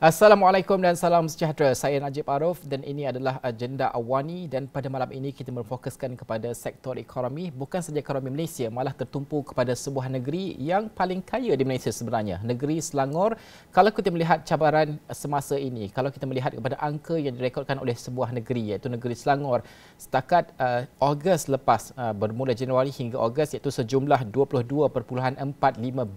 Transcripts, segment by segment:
Assalamualaikum dan salam sejahtera. Saya Najib Arif dan ini adalah agenda Awani, dan pada malam ini kita memfokuskan kepada sektor ekonomi, bukan saja ekonomi Malaysia, malah tertumpu kepada sebuah negeri yang paling kaya di Malaysia sebenarnya, negeri Selangor. Kalau kita melihat cabaran semasa ini, kalau kita melihat kepada angka yang direkodkan oleh sebuah negeri iaitu negeri Selangor setakat Ogos lepas, bermula Januari hingga Ogos, iaitu sejumlah 22.45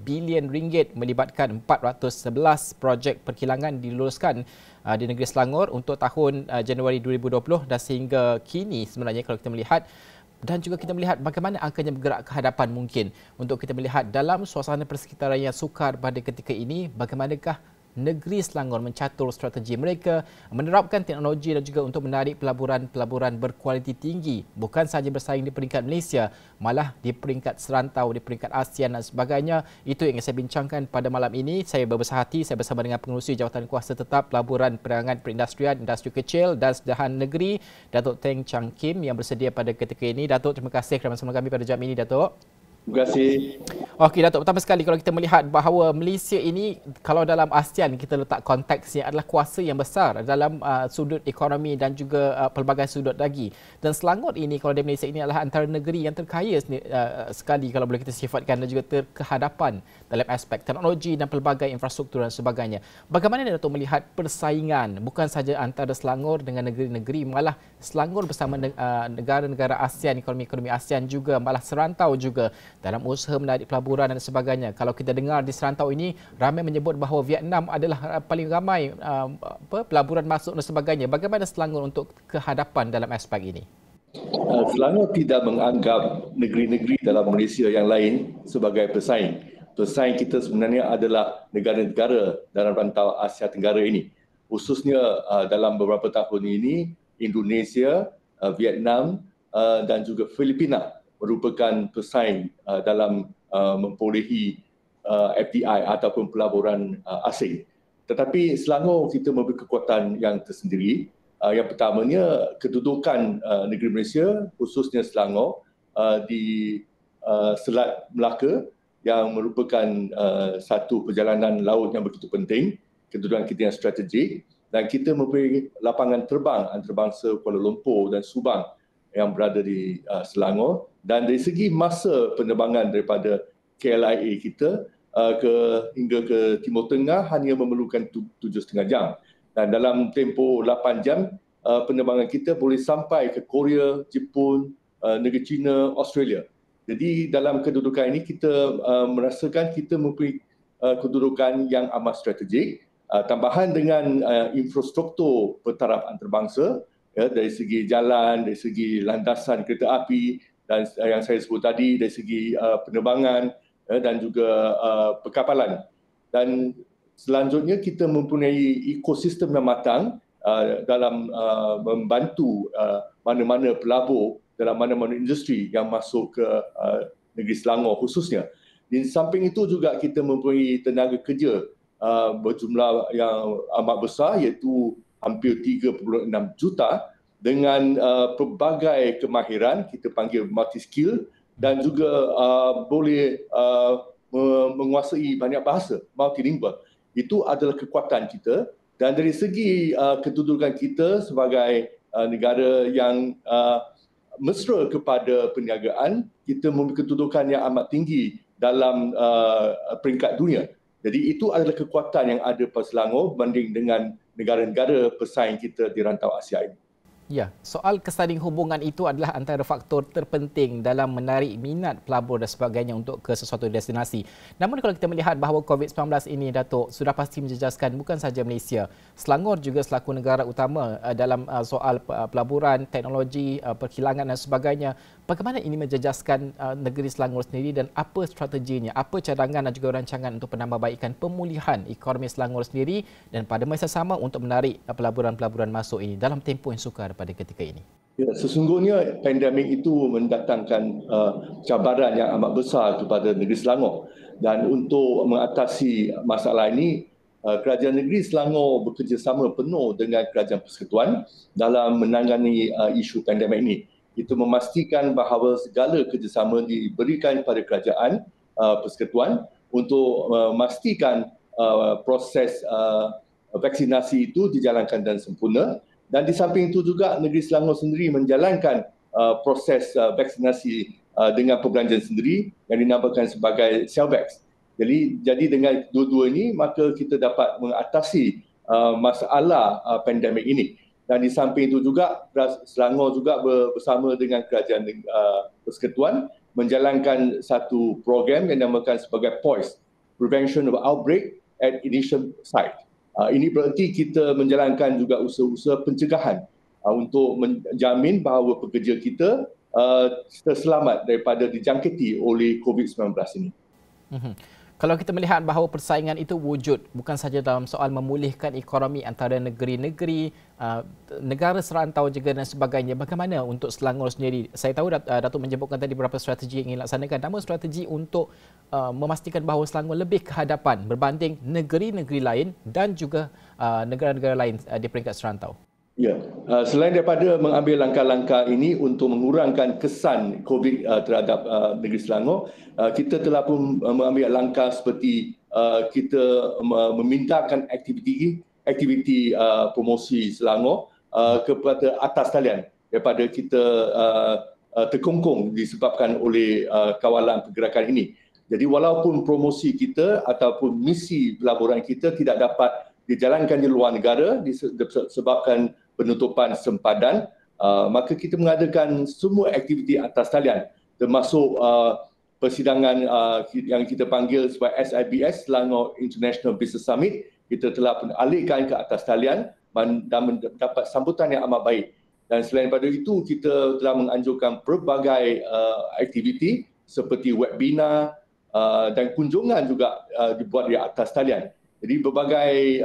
bilion ringgit melibatkan 411 projek perkilangan diluluskan di negeri Selangor untuk tahun Januari 2020 dan sehingga kini sebenarnya kalau kita melihat, dan juga kita melihat bagaimana angkanya bergerak ke hadapan mungkin untuk kita melihat dalam suasana persekitaran yang sukar pada ketika ini, bagaimanakah negeri Selangor mencatur strategi mereka menerapkan teknologi dan juga untuk menarik pelaburan-pelaburan berkualiti tinggi, bukan sahaja bersaing di peringkat Malaysia, malah di peringkat serantau, di peringkat ASEAN dan sebagainya. Itu yang saya bincangkan pada malam ini. Saya berbesar hati, saya bersama dengan pengerusi Jawatan Kuasa Tetap Pelaburan Perdagangan Perindustrian, Industri Kecil dan Sedahan Negeri, Datuk Teng Chang Kim, yang bersedia pada ketika ini. Datuk, terima kasih kerana bersama kami pada jam ini, Datuk. Terima kasih. Okey, Datuk, pertama sekali kalau kita melihat bahawa Malaysia ini, kalau dalam ASEAN kita letak konteksnya, adalah kuasa yang besar dalam sudut ekonomi dan juga pelbagai sudut lagi. Dan Selangor ini, kalau di Malaysia ini, adalah antara negeri yang terkaya sekali kalau boleh kita sifatkan, dan juga terkehadapan dalam aspek teknologi dan pelbagai infrastruktur dan sebagainya. Bagaimana Datuk melihat persaingan bukan saja antara Selangor dengan negeri-negeri, malah Selangor bersama negara-negara ASEAN, ekonomi-ekonomi ASEAN juga, malah serantau juga dalam usaha menarik pelaburan dan sebagainya. Kalau kita dengar di serantau ini, ramai menyebut bahawa Vietnam adalah paling ramai pelaburan masuk dan sebagainya. Bagaimana Selangor untuk kehadapan dalam aspek ini? Selangor tidak menganggap negeri-negeri dalam Malaysia yang lain sebagai pesaing. Pesaing kita sebenarnya adalah negara-negara dalam rantau Asia Tenggara ini. Khususnya dalam beberapa tahun ini, Indonesia, Vietnam dan juga Filipina merupakan pesaing dalam memperolehi FDI ataupun pelaburan asing. Tetapi Selangor kita memiliki kekuatan yang tersendiri. Yang pertamanya, kedudukan negeri Malaysia, khususnya Selangor, di Selat Melaka yang merupakan satu perjalanan laut yang begitu penting, kedudukan kita yang strategik, dan kita mempunyai lapangan terbang antarabangsa Kuala Lumpur dan Subang yang berada di Selangor, dan dari segi masa penerbangan daripada KLIA kita hingga ke Timur Tengah hanya memerlukan 7,5 jam, dan dalam tempoh 8 jam penerbangan kita boleh sampai ke Korea, Jepun, negeri China, Australia. Jadi dalam kedudukan ini kita merasakan kita mempunyai kedudukan yang amat strategik, tambahan dengan infrastruktur bertaraf antarabangsa, ya, dari segi jalan, dari segi landasan kereta api, dan yang saya sebut tadi dari segi penerbangan dan juga perkapalan. Dan selanjutnya kita mempunyai ekosistem yang matang dalam membantu mana-mana pelabur dalam mana-mana industri yang masuk ke negeri Selangor khususnya. Di samping itu juga kita mempunyai tenaga kerja berjumlah yang amat besar, iaitu hampir 3.6 juta dengan pelbagai kemahiran, kita panggil multi-skill, dan juga boleh menguasai banyak bahasa, multilingual. Itu adalah kekuatan kita, dan dari segi kedudukan kita sebagai negara yang mesra kepada perniagaan, kita memiliki kedudukan yang amat tinggi dalam peringkat dunia. Jadi itu adalah kekuatan yang ada pada Selangor berbanding dengan negara-negara pesaing kita di rantau Asia ini. Ya, soal kesaling hubungan itu adalah antara faktor terpenting dalam menarik minat pelabur dan sebagainya untuk ke sesuatu destinasi. Namun kalau kita melihat bahawa COVID-19 ini, Datuk, sudah pasti menjejaskan bukan sahaja Malaysia, Selangor juga selaku negara utama dalam soal pelaburan, teknologi, perkilangan dan sebagainya. Bagaimana ini menjejaskan negeri Selangor sendiri, dan apa strateginya, apa cadangan dan juga rancangan untuk penambahbaikan pemulihan ekonomi Selangor sendiri, dan pada masa sama untuk menarik pelaburan-pelaburan masuk ini dalam tempoh yang sukar pada ketika ini? Ya, sesungguhnya pandemik itu mendatangkan cabaran yang amat besar kepada negeri Selangor, dan untuk mengatasi masalah ini, kerajaan negeri Selangor bekerjasama penuh dengan kerajaan persekutuan dalam menangani isu pandemik ini. Itu memastikan bahawa segala kerjasama diberikan kepada kerajaan persekutuan untuk memastikan proses vaksinasi itu dijalankan dan sempurna. Dan di samping itu juga negeri Selangor sendiri menjalankan proses vaksinasi dengan perbelanjaan sendiri yang dinamakan sebagai Selvax. Jadi dengan dua-dua ini maka kita dapat mengatasi masalah pandemik ini. Dan di samping itu juga Selangor juga bersama dengan Kerajaan Persekutuan menjalankan satu program yang dinamakan sebagai POIS, Prevention of Outbreak at Initial Site. Ini berarti kita menjalankan juga usaha-usaha pencegahan untuk menjamin bahawa pekerja kita terselamat daripada dijangkiti oleh COVID-19 ini. Kalau kita melihat bahawa persaingan itu wujud bukan sahaja dalam soal memulihkan ekonomi antara negeri-negeri, negara serantau juga dan sebagainya, bagaimana untuk Selangor sendiri? Saya tahu Datuk menyebutkan tadi beberapa strategi yang ingin laksanakan, namun strategi untuk memastikan bahawa Selangor lebih ke hadapan berbanding negeri-negeri lain dan juga negara-negara lain di peringkat serantau. Ya, selain daripada mengambil langkah-langkah ini untuk mengurangkan kesan COVID terhadap negeri Selangor, kita telah pun mengambil langkah seperti kita memindahkan aktiviti promosi Selangor kepada atas talian daripada kita terkongkong disebabkan oleh kawalan pergerakan ini. Jadi walaupun promosi kita ataupun misi pelaburan kita tidak dapat dijalankan di luar negara disebabkan penutupan sempadan, maka kita mengadakan semua aktiviti atas talian termasuk persidangan yang kita panggil sebagai SIBS, Selangor International Business Summit. Kita telah alihkan ke atas talian dan mendapat sambutan yang amat baik. Dan selain daripada itu, kita telah menganjurkan pelbagai aktiviti seperti webinar dan kunjungan juga dibuat di atas talian. Jadi berbagai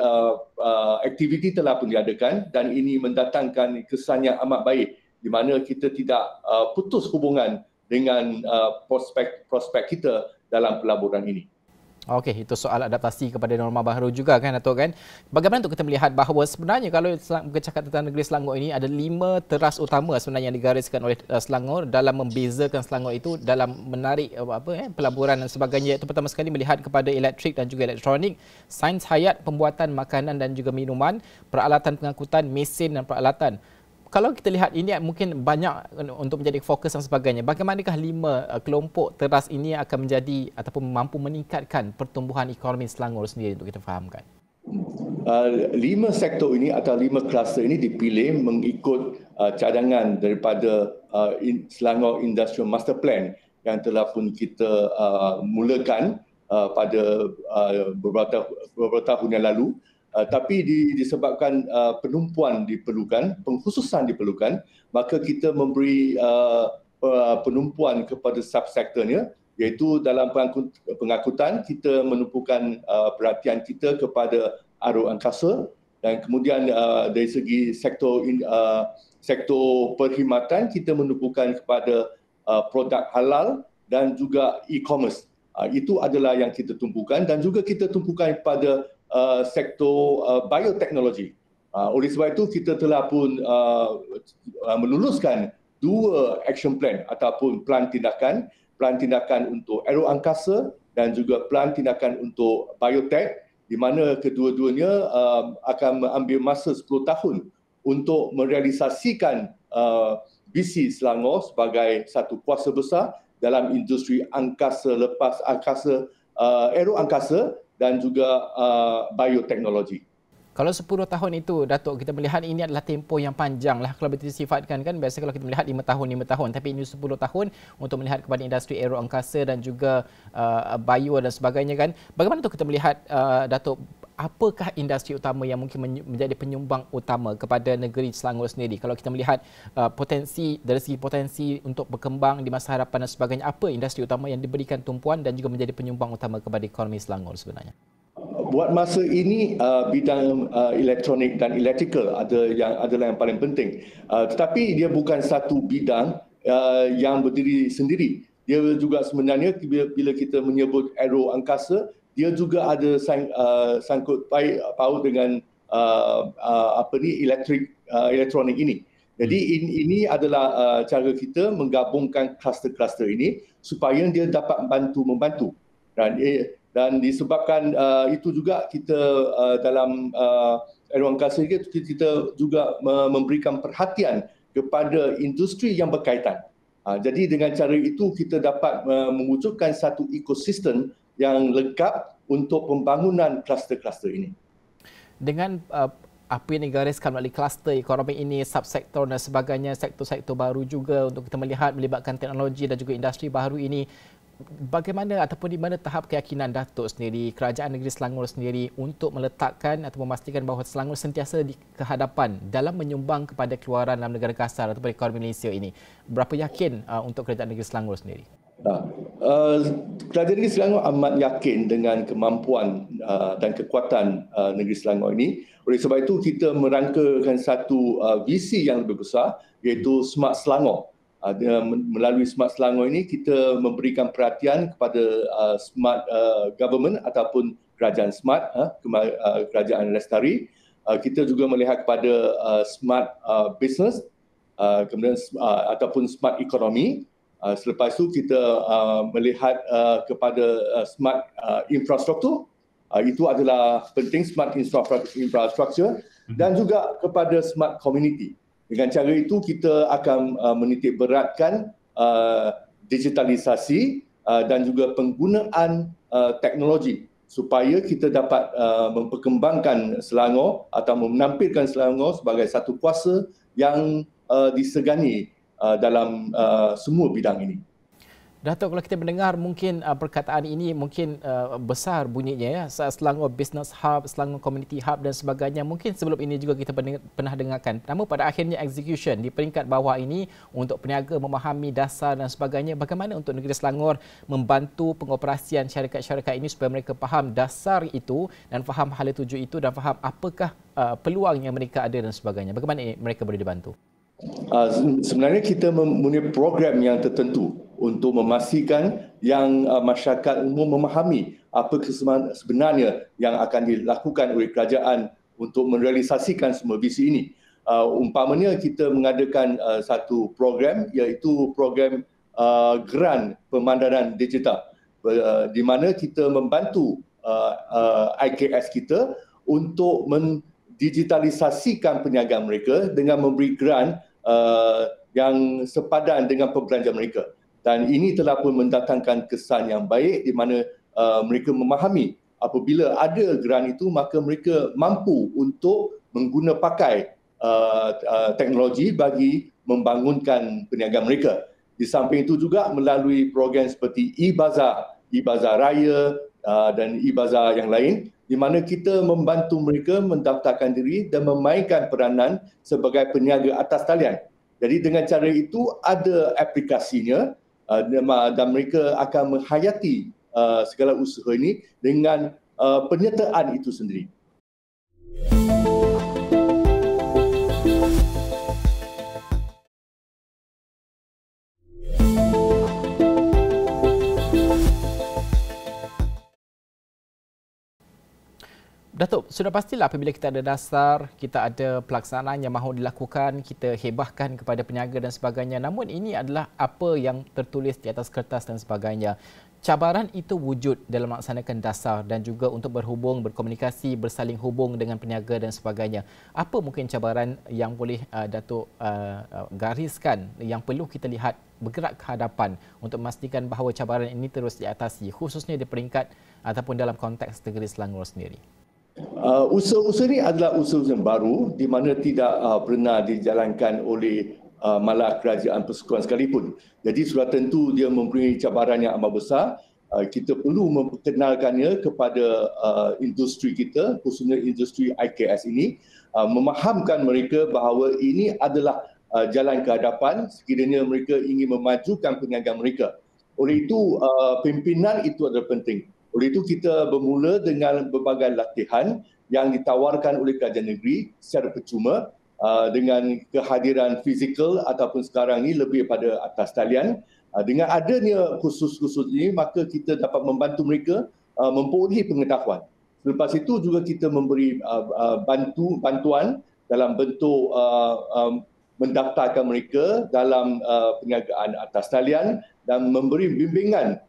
aktiviti telah pun diadakan dan ini mendatangkan kesan yang amat baik di mana kita tidak putus hubungan dengan prospek kita dalam pelaburan ini. Okey, itu soal adaptasi kepada norma baru juga kan Datuk kan. Bagaimana untuk kita melihat bahawa sebenarnya kalau bercakap tentang negeri Selangor ini ada 5 teras utama sebenarnya yang digariskan oleh Selangor dalam membezakan Selangor itu dalam menarik pelaburan dan sebagainya. Itu pertama sekali melihat kepada elektrik dan juga elektronik, sains hayat, pembuatan makanan dan juga minuman, peralatan pengangkutan, mesin dan peralatan. Kalau kita lihat ini mungkin banyak untuk menjadi fokus dan sebagainya. Bagaimanakah 5 kelompok teras ini akan menjadi ataupun mampu meningkatkan pertumbuhan ekonomi Selangor sendiri untuk kita fahamkan? 5 sektor ini atau 5 kluster ini dipilih mengikut cadangan daripada Selangor Industrial Master Plan yang telah pun kita mulakan pada beberapa tahun yang lalu. Tapi disebabkan penumpuan diperlukan, pengkhususan diperlukan, maka kita memberi penumpuan kepada subsektornya, iaitu dalam pengangkutan kita menumpukan perhatian kita kepada arus angkasa dan kemudian dari segi sektor perkhidmatan kita menumpukan kepada produk halal dan juga e-commerce. Itu adalah yang kita tumpukan dan juga kita tumpukan kepada sektor bioteknologi. Oleh sebab itu kita telah pun meluluskan 2 action plan ataupun plan tindakan untuk aero angkasa dan juga plan tindakan untuk biotek, di mana kedua-duanya akan mengambil masa 10 tahun untuk merealisasikan visi Selangor sebagai satu kuasa besar dalam industri angkasa lepas angkasa, aero angkasa dan juga bioteknologi. Kalau 10 tahun itu, Datuk, kita melihat ini adalah tempoh yang panjang lah kalau disifatkan kan. Biasa kalau kita melihat 5 tahun, tapi ini 10 tahun untuk melihat kepada industri aero angkasa dan juga bio dan sebagainya kan. Bagaimana untuk kita melihat, Datuk, apakah industri utama yang mungkin menjadi penyumbang utama kepada negeri Selangor sendiri? Kalau kita melihat potensi, dari segi potensi untuk berkembang di masa hadapan dan sebagainya, apa industri utama yang diberikan tumpuan dan juga menjadi penyumbang utama kepada ekonomi Selangor sebenarnya? Buat masa ini bidang elektronik dan electrical adalah yang paling penting. Tetapi dia bukan satu bidang yang berdiri sendiri. Dia juga sebenarnya bila kita menyebut aero angkasa, dia juga ada sangkut paut dengan elektronik ini. Jadi ini adalah cara kita menggabungkan kluster-kluster ini supaya dia dapat membantu. Dan disebabkan itu juga kita dalam Eruang Angkasa kita juga memberikan perhatian kepada industri yang berkaitan. Jadi dengan cara itu kita dapat mewujudkan satu ekosistem yang lengkap untuk pembangunan kluster-kluster ini. Dengan apa yang digariskan melalui kluster ekonomi ini, subsektor dan sebagainya, sektor-sektor baru juga untuk kita melihat melibatkan teknologi dan juga industri baru ini, bagaimana ataupun di mana tahap keyakinan Datuk sendiri, Kerajaan Negeri Selangor sendiri untuk meletakkan atau memastikan bahawa Selangor sentiasa di kehadapan dalam menyumbang kepada keluaran dalam negara kasar ataupun ekonomi Malaysia ini? Berapa yakin untuk Kerajaan Negeri Selangor sendiri? Kerajaan Negeri Selangor amat yakin dengan kemampuan dan kekuatan Negeri Selangor ini. Oleh sebab itu kita merangkakan satu visi yang lebih besar, iaitu Smart Selangor. Melalui Smart Selangor ini kita memberikan perhatian kepada smart government ataupun kerajaan smart, kerajaan lestari. Kita juga melihat kepada smart business, kemudian ataupun smart economy. Selepas itu kita melihat kepada smart infrastruktur. Itu adalah penting, smart infrastructure, dan juga kepada smart community. Dengan cara itu kita akan menitik beratkan digitalisasi dan juga penggunaan teknologi supaya kita dapat memperkembangkan Selangor atau menampilkan Selangor sebagai satu kuasa yang disegani dalam semua bidang ini. Datuk, kalau kita mendengar mungkin perkataan ini mungkin besar bunyinya ya, Selangor Business Hub, Selangor Community Hub dan sebagainya. Mungkin sebelum ini juga kita pernah dengarkan. Namun pada akhirnya execution di peringkat bawah ini untuk peniaga memahami dasar dan sebagainya. Bagaimana untuk negeri Selangor membantu pengoperasian syarikat-syarikat ini supaya mereka faham dasar itu dan faham hala tuju itu dan faham apakah peluang yang mereka ada dan sebagainya. Bagaimana mereka boleh dibantu? Sebenarnya kita mempunyai program yang tertentu untuk memastikan yang masyarakat umum memahami apa sebenarnya yang akan dilakukan oleh kerajaan untuk merealisasikan semua visi ini. Umpamanya kita mengadakan satu program, iaitu program Geran Pemandaran Digital, di mana kita membantu IKS kita untuk mendigitalisasikan perniagaan mereka dengan memberi grant yang sepadan dengan perbelanjaan mereka. Dan ini telah pun mendatangkan kesan yang baik di mana mereka memahami apabila ada grant itu maka mereka mampu untuk mengguna pakai teknologi bagi membangunkan perniagaan mereka. Di samping itu juga melalui program seperti e-Bazaar, e-Bazaar Raya dan e-Bazaar yang lain, di mana kita membantu mereka mendaftarkan diri dan memainkan peranan sebagai peniaga atas talian. Jadi dengan cara itu ada aplikasinya dan mereka akan menghayati segala usaha ini dengan penyertaan itu sendiri. Datuk, sudah pastilah apabila kita ada dasar, kita ada pelaksanaan yang mahu dilakukan, kita hebahkan kepada peniaga dan sebagainya. Namun ini adalah apa yang tertulis di atas kertas dan sebagainya. Cabaran itu wujud dalam melaksanakan dasar dan juga untuk berhubung, berkomunikasi, bersaling hubung dengan peniaga dan sebagainya. Apa mungkin cabaran yang boleh Datuk gariskan yang perlu kita lihat bergerak ke hadapan untuk memastikan bahawa cabaran ini terus diatasi, khususnya di peringkat ataupun dalam konteks negeri Selangor sendiri? Usaha-usaha ini adalah usaha yang baru di mana tidak pernah dijalankan oleh malah kerajaan persekutuan sekalipun. Jadi sudah tentu dia mempunyai cabaran yang amat besar. Kita perlu memperkenalkannya kepada industri kita, khususnya industri IKS ini, memahamkan mereka bahawa ini adalah jalan ke hadapan sekiranya mereka ingin memajukan perniagaan mereka. Oleh itu, pimpinan itu adalah penting. Oleh itu kita bermula dengan berbagai latihan yang ditawarkan oleh kerajaan negeri secara percuma dengan kehadiran fizikal ataupun sekarang ini lebih pada atas talian. Dengan adanya khusus-khusus ini maka kita dapat membantu mereka memperolehi pengetahuan. Selepas itu juga kita memberi bantuan dalam bentuk mendaftarkan mereka dalam perniagaan atas talian dan memberi bimbingan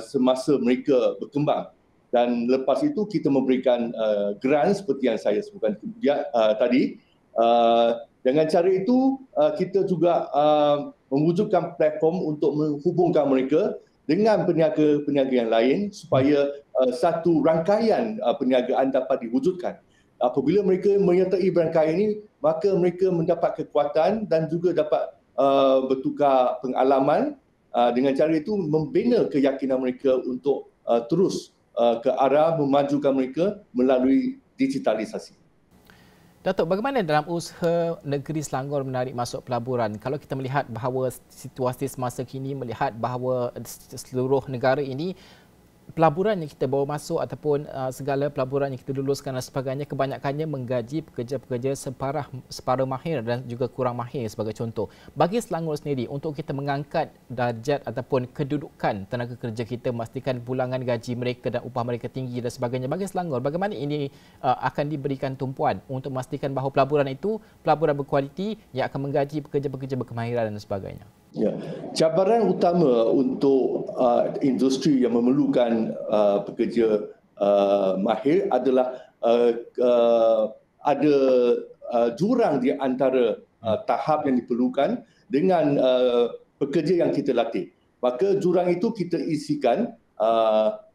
semasa mereka berkembang. Dan lepas itu kita memberikan grant seperti yang saya sebutkan tadi. Dengan cara itu kita juga mewujudkan platform untuk menghubungkan mereka dengan peniaga-peniaga yang lain supaya satu rangkaian perniagaan dapat diwujudkan. Apabila mereka menyertai rangkaian ini, maka mereka mendapat kekuatan dan juga dapat bertukar pengalaman. Dengan cara itu membina keyakinan mereka untuk terus ke arah memajukan mereka melalui digitalisasi. Datuk, bagaimana dalam usaha negeri Selangor menarik masuk pelaburan? Kalau kita melihat bahawa situasi semasa kini melihat bahawa seluruh negara ini pelaburan yang kita bawa masuk ataupun segala pelaburan yang kita luluskan dan sebagainya kebanyakannya menggaji pekerja-pekerja separuh mahir dan juga kurang mahir sebagai contoh. Bagi Selangor sendiri untuk kita mengangkat darjat ataupun kedudukan tenaga kerja kita, memastikan bulangan gaji mereka dan upah mereka tinggi dan sebagainya. Bagi Selangor, bagaimana ini akan diberikan tumpuan untuk memastikan bahawa pelaburan itu pelaburan berkualiti yang akan menggaji pekerja-pekerja berkemahiran dan sebagainya? Ya, cabaran utama untuk industri yang memerlukan pekerja mahir adalah ada jurang di antara tahap yang diperlukan dengan pekerja yang kita latih. Maka jurang itu kita isikan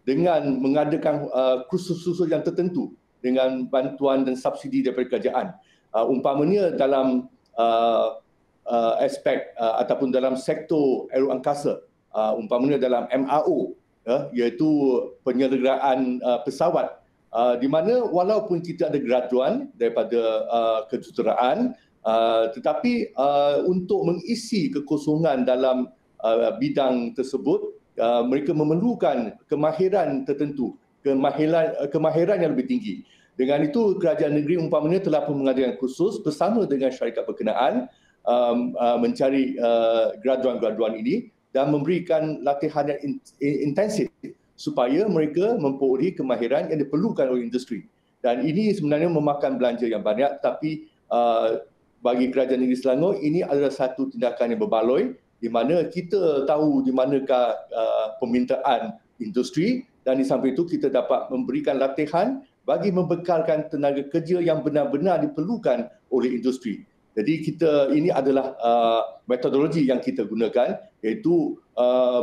dengan mengadakan kursus-kursus yang tertentu dengan bantuan dan subsidi daripada kerajaan. Umpamanya dalam aspek ataupun dalam sektor aeroangkasa, umpamanya dalam MRO, iaitu penyelenggaraan pesawat, di mana walaupun kita ada graduan daripada kejuruteraan, tetapi untuk mengisi kekosongan dalam bidang tersebut, mereka memerlukan kemahiran tertentu, kemahiran yang lebih tinggi. Dengan itu, kerajaan negeri umpamanya telah pun mengadakan kursus bersama dengan syarikat berkenaan mencari graduan-graduan ini dan memberikan latihan yang intensif supaya mereka memperoleh kemahiran yang diperlukan oleh industri. Dan ini sebenarnya memakan belanja yang banyak, tapi bagi kerajaan negeri Selangor ini adalah satu tindakan yang berbaloi di mana kita tahu di manakah permintaan industri dan di samping itu kita dapat memberikan latihan bagi membekalkan tenaga kerja yang benar-benar diperlukan oleh industri. Jadi ini adalah metodologi yang kita gunakan, iaitu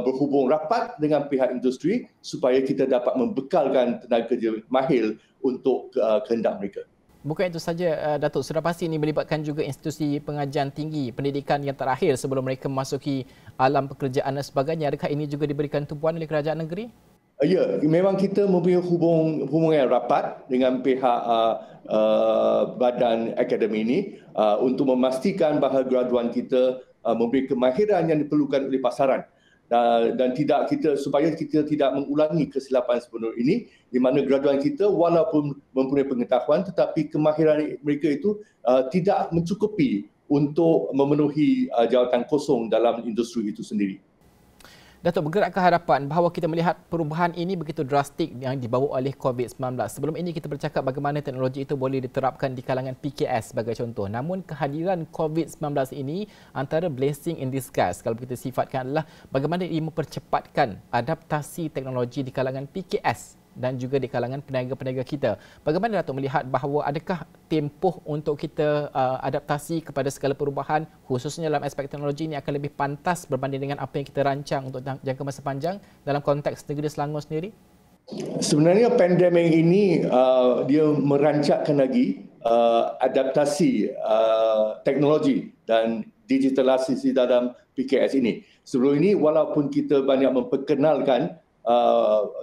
berhubung rapat dengan pihak industri supaya kita dapat membekalkan tenaga kerja mahir untuk kehendak mereka. Bukan itu saja, Datuk, sudah pasti ini melibatkan juga institusi pengajian tinggi, pendidikan yang terakhir sebelum mereka memasuki alam pekerjaan dan sebagainya. Adakah ini juga diberikan tumpuan oleh kerajaan negeri? Ya, memang kita mempunyai hubungan rapat dengan pihak badan akademi ini untuk memastikan bahawa graduan kita memberi kemahiran yang diperlukan oleh pasaran dan supaya kita tidak mengulangi kesilapan sebelum ini di mana graduan kita walaupun mempunyai pengetahuan tetapi kemahiran mereka itu tidak mencukupi untuk memenuhi jawatan kosong dalam industri itu sendiri. Datuk, bergerak ke hadapan bahawa kita melihat perubahan ini begitu drastik yang dibawa oleh COVID-19. Sebelum ini kita bercakap bagaimana teknologi itu boleh diterapkan di kalangan PKS sebagai contoh. Namun kehadiran COVID-19 ini antara blessing in disguise kalau kita sifatkan adalah bagaimana ia mempercepatkan adaptasi teknologi di kalangan PKS dan juga di kalangan peniaga-peniaga kita. Bagaimana Datuk melihat bahawa adakah tempoh untuk kita adaptasi kepada segala perubahan khususnya dalam aspek teknologi ini akan lebih pantas berbanding dengan apa yang kita rancang untuk jangka masa panjang dalam konteks negeri Selangor sendiri? Sebenarnya pandemik ini dia merancakkan lagi adaptasi teknologi dan digitalisasi dalam PKS ini. Sebelum ini walaupun kita banyak memperkenalkan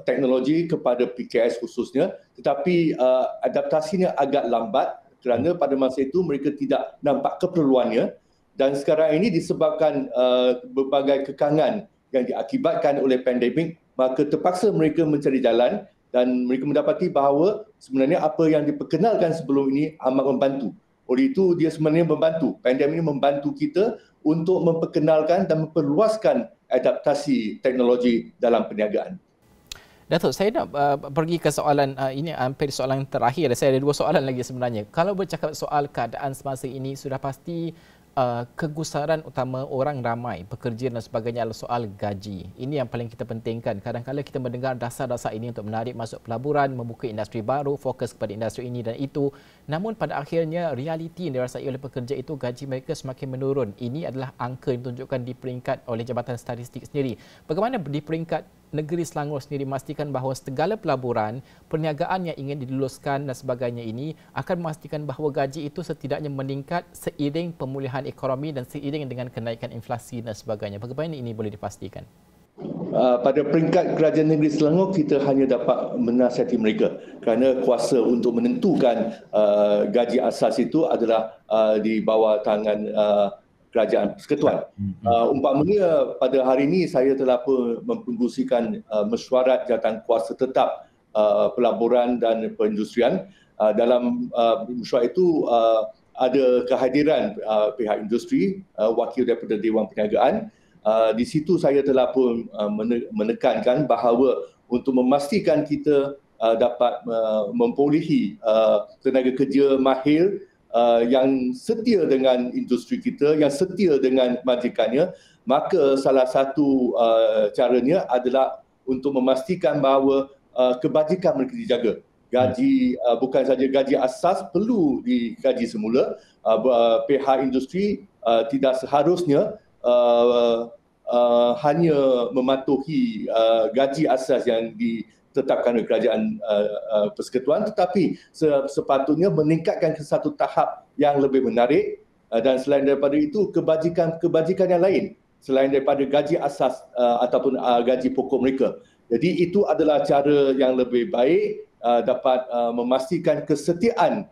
teknologi kepada PKS khususnya, tetapi adaptasinya agak lambat kerana pada masa itu mereka tidak nampak keperluannya dan sekarang ini disebabkan berbagai kekangan yang diakibatkan oleh pandemik, maka terpaksa mereka mencari jalan dan mereka mendapati bahawa sebenarnya apa yang diperkenalkan sebelum ini amat membantu. Oleh itu dia sebenarnya membantu, pandemik ini membantu kita untuk memperkenalkan dan memperluaskan adaptasi teknologi dalam perniagaan. Datuk, saya nak pergi ke soalan ini hampir soalan terakhir. Saya ada dua soalan lagi sebenarnya. Kalau bercakap soal keadaan semasa ini, sudah pasti kegusaran utama orang ramai pekerja dan sebagainya adalah soal gaji. Ini yang paling kita pentingkan. Kadang-kadang kita mendengar dasar-dasar ini untuk menarik masuk pelaburan, membuka industri baru, fokus kepada industri ini dan itu. Namun pada akhirnya realiti yang dirasai oleh pekerja itu gaji mereka semakin menurun. Ini adalah angka yang ditunjukkan di peringkat oleh Jabatan Statistik sendiri. Bagaimana di peringkat negeri Selangor sendiri memastikan bahawa segala pelaburan, perniagaan yang ingin diluluskan dan sebagainya ini akan memastikan bahawa gaji itu setidaknya meningkat seiring pemulihan ekonomi dan seiring dengan kenaikan inflasi dan sebagainya. Bagaimana ini boleh dipastikan? Pada peringkat Kerajaan Negeri Selangor, kita hanya dapat menasihati mereka kerana kuasa untuk menentukan gaji asas itu adalah di bawah tangan Kerajaan Persekutuan. Umpamanya pada hari ini saya telah pun mempengerusikan mesyuarat jawatan kuasa tetap pelaburan dan perindustrian. Dalam mesyuarat itu ada kehadiran pihak industri, wakil daripada Dewan Perniagaan. Di situ saya telah pun menekankan bahawa untuk memastikan kita dapat memperolehi tenaga kerja mahir yang setia dengan industri kita, yang setia dengan majikannya, maka salah satu caranya adalah untuk memastikan bahawa kebajikan mereka dijaga. Gaji bukan saja gaji asas perlu digaji semula. Pihak industri tidak seharusnya hanya mematuhi gaji asas yang ditetapkan oleh Kerajaan Persekutuan, tetapi sepatutnya meningkatkan ke satu tahap yang lebih menarik, dan selain daripada itu kebajikan yang lain selain daripada gaji asas ataupun gaji pokok mereka. Jadi itu adalah cara yang lebih baik dapat memastikan kesetiaan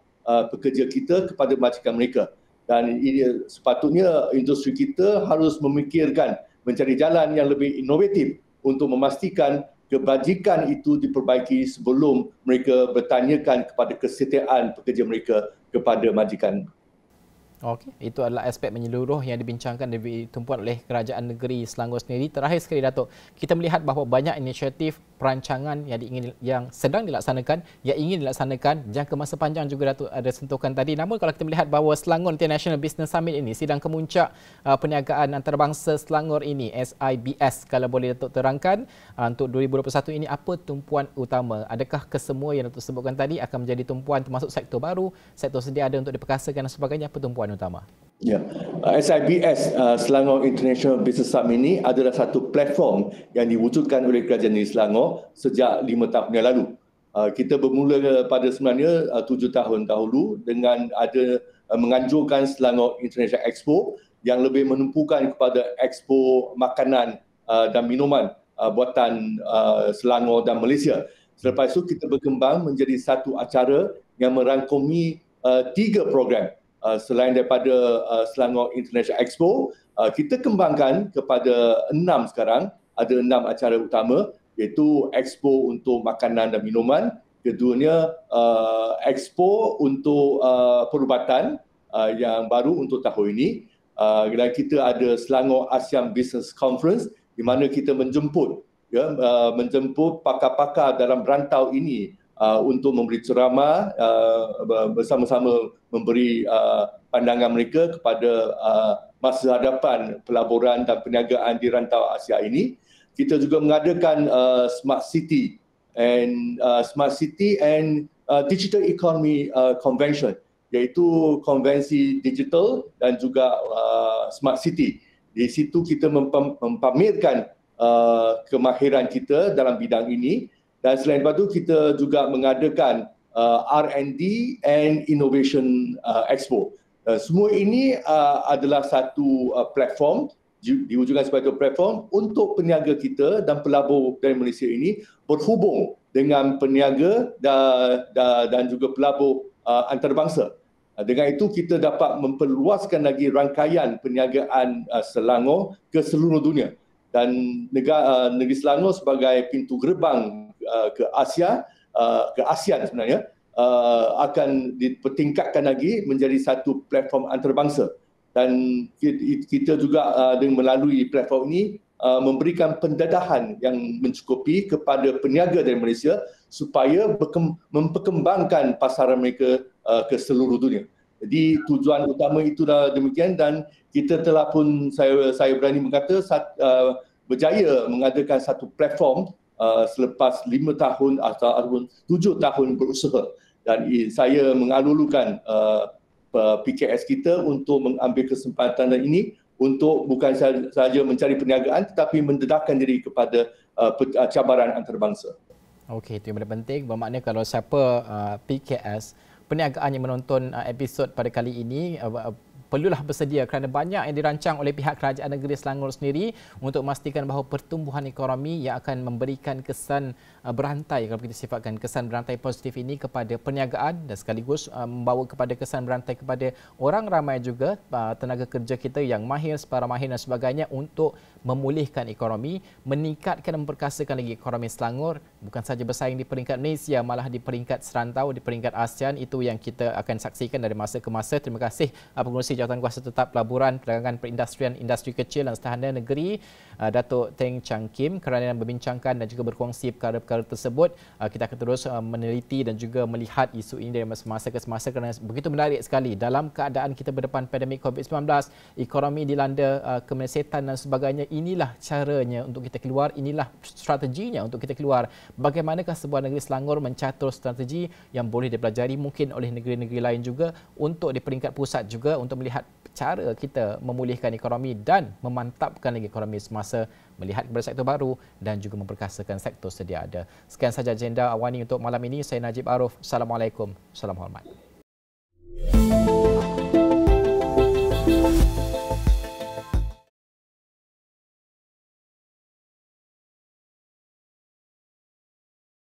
pekerja kita kepada majikan mereka. Dan ini sepatutnya industri kita harus memikirkan mencari jalan yang lebih inovatif untuk memastikan kebajikan itu diperbaiki sebelum mereka bertanyakan kepada kesetiaan pekerja mereka kepada majikan. Okey, itu adalah aspek menyeluruh yang dibincangkan dan ditumpuan oleh Kerajaan Negeri Selangor sendiri. Terakhir sekali Datuk, kita melihat bahawa banyak inisiatif perancangan yang sedang dilaksanakan, yang ingin dilaksanakan, jangka masa panjang juga Datuk ada sentuhkan tadi. Namun kalau kita melihat bahawa Selangor International Business Summit ini, sidang kemuncak perniagaan antarabangsa Selangor ini, SIBS, kalau boleh Datuk terangkan untuk 2021 ini apa tumpuan utama? Adakah kesemua yang Datuk sebutkan tadi akan menjadi tumpuan termasuk sektor baru, sektor sedia ada untuk diperkasakan dan sebagainya? Apa tumpuan utama? Ya, SIBS, Selangor International Business Summit ini adalah satu platform yang diwujudkan oleh Kerajaan Negeri Selangor sejak 5 tahun yang lalu. Kita bermula pada sebenarnya 7 tahun dahulu dengan ada menganjurkan Selangor International Expo yang lebih menumpukan kepada expo makanan dan minuman buatan Selangor dan Malaysia. Selepas itu kita berkembang menjadi satu acara yang merangkumi 3 program. Selain daripada Selangor International Expo, kita kembangkan kepada 6 sekarang. Ada 6 acara utama, iaitu Expo untuk makanan dan minuman. Keduanya Expo untuk perubatan yang baru untuk tahun ini. Dan kita ada Selangor ASEAN Business Conference di mana kita menjemput pakar-pakar dalam rantau ini untuk memberi ceramah, bersama-sama memberi pandangan mereka kepada masa hadapan pelaburan dan perniagaan di rantau Asia ini. Kita juga mengadakan Smart City and Digital Economy Convention, iaitu konvensi digital dan juga Smart City. Di situ kita mempamerkan kemahiran kita dalam bidang ini. Dan selain itu kita juga mengadakan R&D and Innovation Expo. Semua ini adalah satu platform, diwujudkan sebagai platform untuk peniaga kita dan pelabur dari Malaysia ini berhubung dengan peniaga dan juga pelabur antarabangsa. Dengan itu kita dapat memperluaskan lagi rangkaian perniagaan Selangor ke seluruh dunia. Dan negeri Selangor sebagai pintu gerbang ke Asia, ke ASEAN sebenarnya, akan dipertingkatkan lagi menjadi satu platform antarabangsa. Dan kita juga dengan melalui platform ini memberikan pendedahan yang mencukupi kepada peniaga dari Malaysia supaya memperkembangkan pasaran mereka ke seluruh dunia. Jadi tujuan utama itu dah demikian, dan kita telah pun, saya berani berkata, berjaya mengadakan satu platform selepas 5 tahun atau 7 tahun berusaha. Dan saya mengalulukan PKS kita untuk mengambil kesempatan ini untuk bukan sahaja mencari perniagaan tetapi mendedahkan diri kepada cabaran antarabangsa. Okey, itu yang paling penting. Bermakna kalau siapa PKS perniagaan yang menonton episod pada kali ini perlulah bersedia kerana banyak yang dirancang oleh pihak Kerajaan Negeri Selangor sendiri untuk memastikan bahawa pertumbuhan ekonomi yang akan memberikan kesan berantai, kalau kita sifatkan kesan berantai positif ini kepada perniagaan dan sekaligus membawa kepada kesan berantai kepada orang ramai juga tenaga kerja kita yang mahir, separa mahir dan sebagainya untuk memulihkan ekonomi, meningkatkan dan memperkasakan lagi ekonomi Selangor, bukan sahaja bersaing di peringkat Malaysia, malah di peringkat serantau, di peringkat ASEAN. Itu yang kita akan saksikan dari masa ke masa. Terima kasih pengurusi Jawatankuasa Tetap Pelaburan, Perdagangan Perindustrian, Industri Kecil dan Sederhana Negeri, Datuk Teng Chang Kim, kerana membincangkan dan juga berkongsi perkara-perkara tersebut. Kita akan terus meneliti dan juga melihat isu ini dari masa ke semasa kerana begitu menarik sekali. Dalam keadaan kita berdepan pandemik COVID-19, ekonomi dilanda kemesetan dan sebagainya, inilah caranya untuk kita keluar, inilah strateginya untuk kita keluar. Bagaimanakah sebuah negeri Selangor mencatur strategi yang boleh dipelajari mungkin oleh negeri-negeri lain juga, untuk di peringkat pusat juga, untuk melihat cara kita memulihkan ekonomi dan memantapkan lagi ekonomi semasa melihat kepada sektor baru dan juga memperkasakan sektor sedia ada. Sekian sahaja agenda Awani untuk malam ini. Saya Najib Arif. Assalamualaikum. Salam hormat.